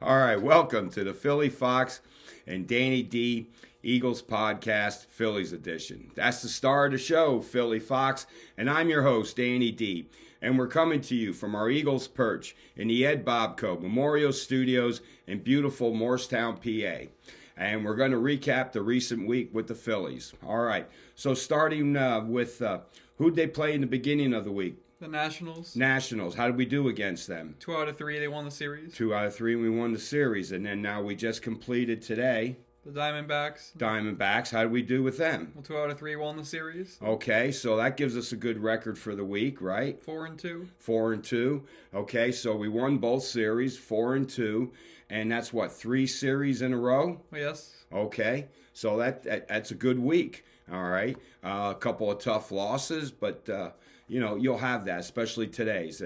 All right, welcome to the Philly Fox and Danny D Eagles podcast, Phillies edition. That's the star of the show, Philly Fox, and I'm your host, Danny D. And we're coming to you from our Eagles perch in the Ed Bobco Memorial Studios in beautiful Morristown, PA. And we're going to recap the recent week with the Phillies. All right, so starting with who'd they play in the beginning of the week? The Nationals. Nationals. How did we do against them? 2 out of 3, they won the series. 2 out of 3, we won the series. And then now we just completed today. The Diamondbacks. Diamondbacks. How did we do with them? Well, 2 out of 3 won the series. Okay, so that gives us a good record for the week, right? 4-2. 4-2. Okay, so we won both series, 4-2. And that's what, 3 series in a row? Yes. Okay, so that's a good week. All right, a couple of tough losses, but you'll have that, especially today's,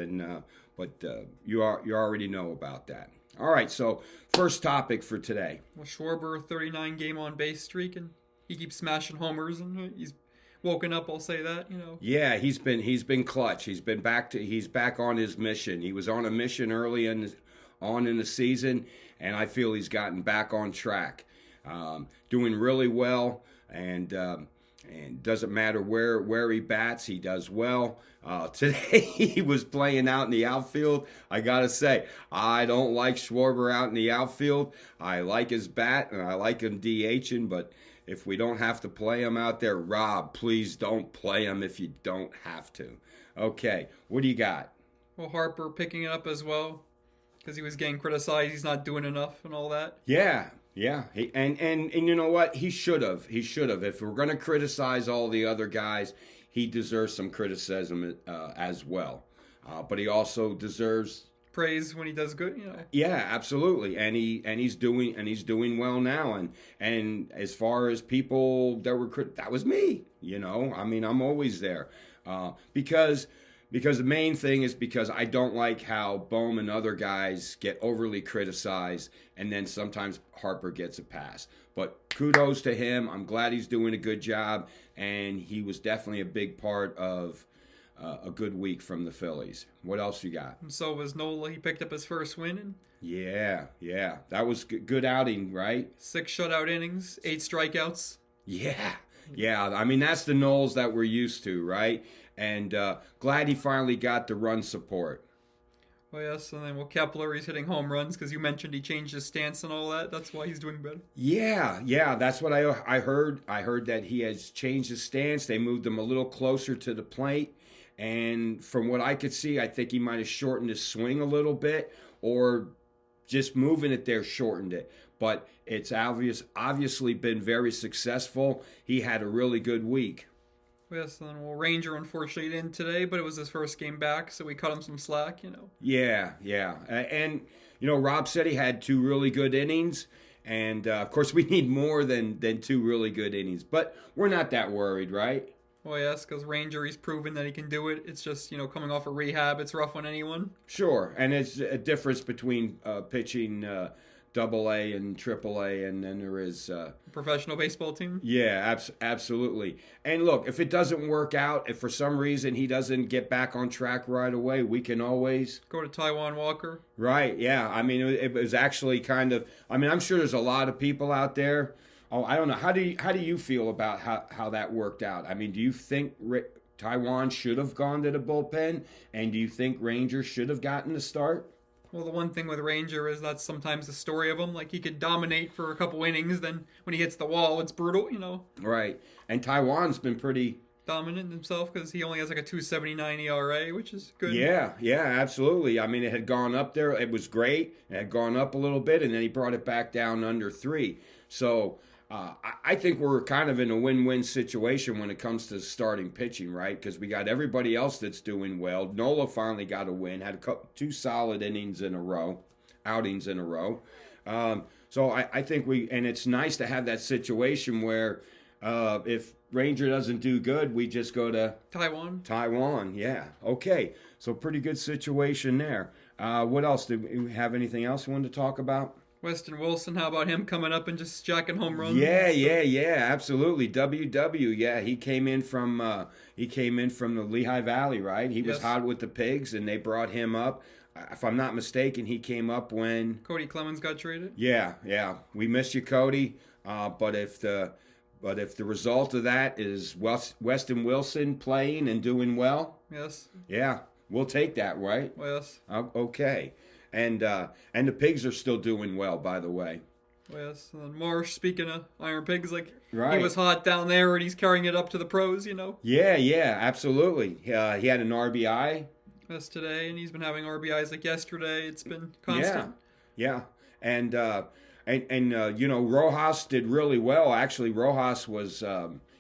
but you already know about that. All right, so first topic for today. Well, Schwarber, 39 game on base streak, and he keeps smashing homers, and he's woken up. I'll say that. Yeah, he's been clutch. He's back on his mission. He was on a mission early in the season, and I feel he's gotten back on track, doing really well, and doesn't matter where he bats, he does well. Today he was playing out in the outfield. I gotta say, I don't like Schwarber out in the outfield. I like his bat and I like him DHing, but if we don't have to play him out there, Rob, please don't play him if you don't have to. Okay, what do you got? Well, Harper picking it up as well because he was getting criticized. He's not doing enough and all that. Yeah. And you know what? He should have. If we're going to criticize all the other guys, he deserves some criticism as well. But he also deserves praise when he does good. Yeah, absolutely. And he's doing well now. And as far as people that were that was me. I mean, I'm always there because the main thing is because I don't like how Bohm and other guys get overly criticized and then sometimes Harper gets a pass. But kudos to him. I'm glad he's doing a good job, and he was definitely a big part of a good week from the Phillies. What else you got? And so was Nola. He picked up his first win. Yeah. That was good outing, right? 6 shutout innings, 8 strikeouts. Yeah. I mean, that's the Knowles that we're used to, right? And glad he finally got the run support. Well, yes, and then Kepler, he's hitting home runs because you mentioned he changed his stance and all that. That's why he's doing better. Yeah, that's what I heard. I heard that he has changed his stance. They moved him a little closer to the plate. And from what I could see, I think he might have shortened his swing a little bit, or just moving it there shortened it. But it's obviously been very successful. He had a really good week. Yes, and then Ranger unfortunately didn't today, but it was his first game back, so we cut him some slack, Yeah. And, Rob said he had 2 really good innings, and, of course, we need more than 2 really good innings. But we're not that worried, right? Well, yes, because Ranger, he's proven that he can do it. It's just, coming off of rehab, it's rough on anyone. Sure, and it's a difference between pitching AA and AAA, and then there is professional baseball team. Yeah, absolutely. And look, if it doesn't work out, if for some reason he doesn't get back on track right away, we can always go to Taiwan Walker. Right? Yeah. I mean, it was actually kind of. I mean, I'm sure there's a lot of people out there. Oh, I don't know. How do you feel about how that worked out? I mean, do you think Taiwan should have gone to the bullpen, and do you think Rangers should have gotten the start? Well, the one thing with Ranger is that's sometimes the story of him. Like, he could dominate for a couple innings, then when he hits the wall, it's brutal, Right. And Taiwan's been pretty dominant himself because he only has like a 2.79 ERA, which is good. Yeah, absolutely. I mean, it had gone up there. It was great. It had gone up a little bit, and then he brought it back down under 3. So I think we're kind of in a win-win situation when it comes to starting pitching, right? Because we got everybody else that's doing well. Nola finally got a win, had 2 solid outings in a row. So I think and it's nice to have that situation where if Ranger doesn't do good, we just go to Taiwan, yeah. Okay, so pretty good situation there. What else? Do we have anything else we wanted to talk about? Weston Wilson, how about him coming up and just jacking home runs? Yeah, absolutely. WW, yeah, he came in from the Lehigh Valley, right? He was hot with the Pigs, and they brought him up. if I'm not mistaken, he came up when Cody Clemens got traded. Yeah. We miss you, Cody. But if the result of that is Weston Wilson playing and doing well, Yes. yeah, we'll take that, right? Yes. Okay. And the Pigs are still doing well, by the way. Yes. And Marsh, speaking of Iron Pigs, like Right. he was hot down there, and he's carrying it up to the pros. Yeah, absolutely. He had an RBI. Yes, today, and he's been having RBIs like yesterday. It's been constant. Yeah. And Rojas did really well. Actually, Rojas was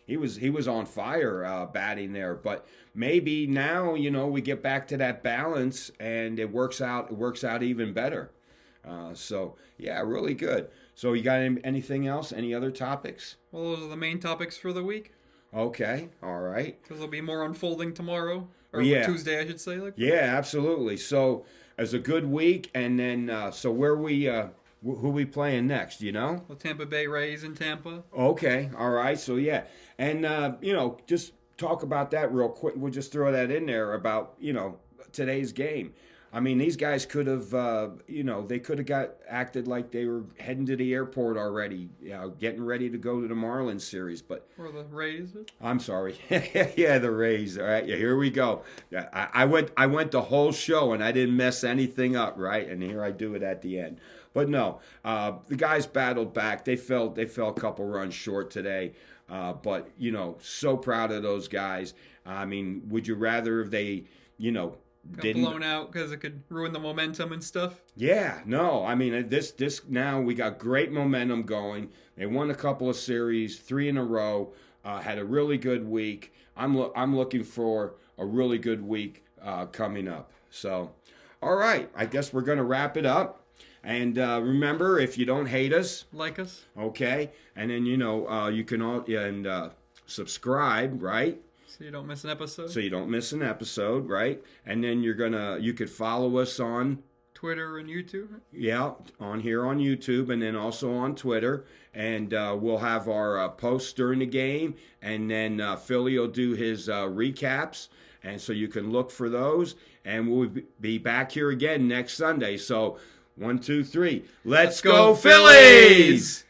he was on fire batting there. But maybe now we get back to that balance and it works out. It works out even better. So yeah, really good. So you got anything else? Any other topics? Well, those are the main topics for the week. Okay, all right. Because there'll be more unfolding tomorrow. Or Tuesday, I should say. Yeah, absolutely. So it's a good week, and then so who we playing next? The Tampa Bay Rays in Tampa. Okay, all right. So yeah, and just talk about that real quick. We'll just throw that in there about today's game. I mean, these guys could have, they could have acted like they were heading to the airport already, getting ready to go to the Marlins series. But or the Rays. I'm sorry, yeah, the Rays. All right, yeah, here we go. I went the whole show and I didn't mess anything up, right? And here I do it at the end. But no, the guys battled back. They fell a couple runs short today. But so proud of those guys. I mean, would you rather if they, Got blown out because it could ruin the momentum and stuff. Yeah, no. I mean, this now we got great momentum going. They won a couple of series, 3 in a row. Had a really good week. I'm looking for a really good week coming up. So, all right. I guess we're going to wrap it up. And remember, if you don't hate us, like us. Okay. And then you can subscribe, right? So you don't miss an episode. Right? And then you could follow us on Twitter and YouTube. Yeah, on YouTube, and then also on Twitter. And we'll have our posts during the game, and then Philly will do his recaps, and so you can look for those. And we'll be back here again next Sunday. So 1, 2, 3, let's go Phillies!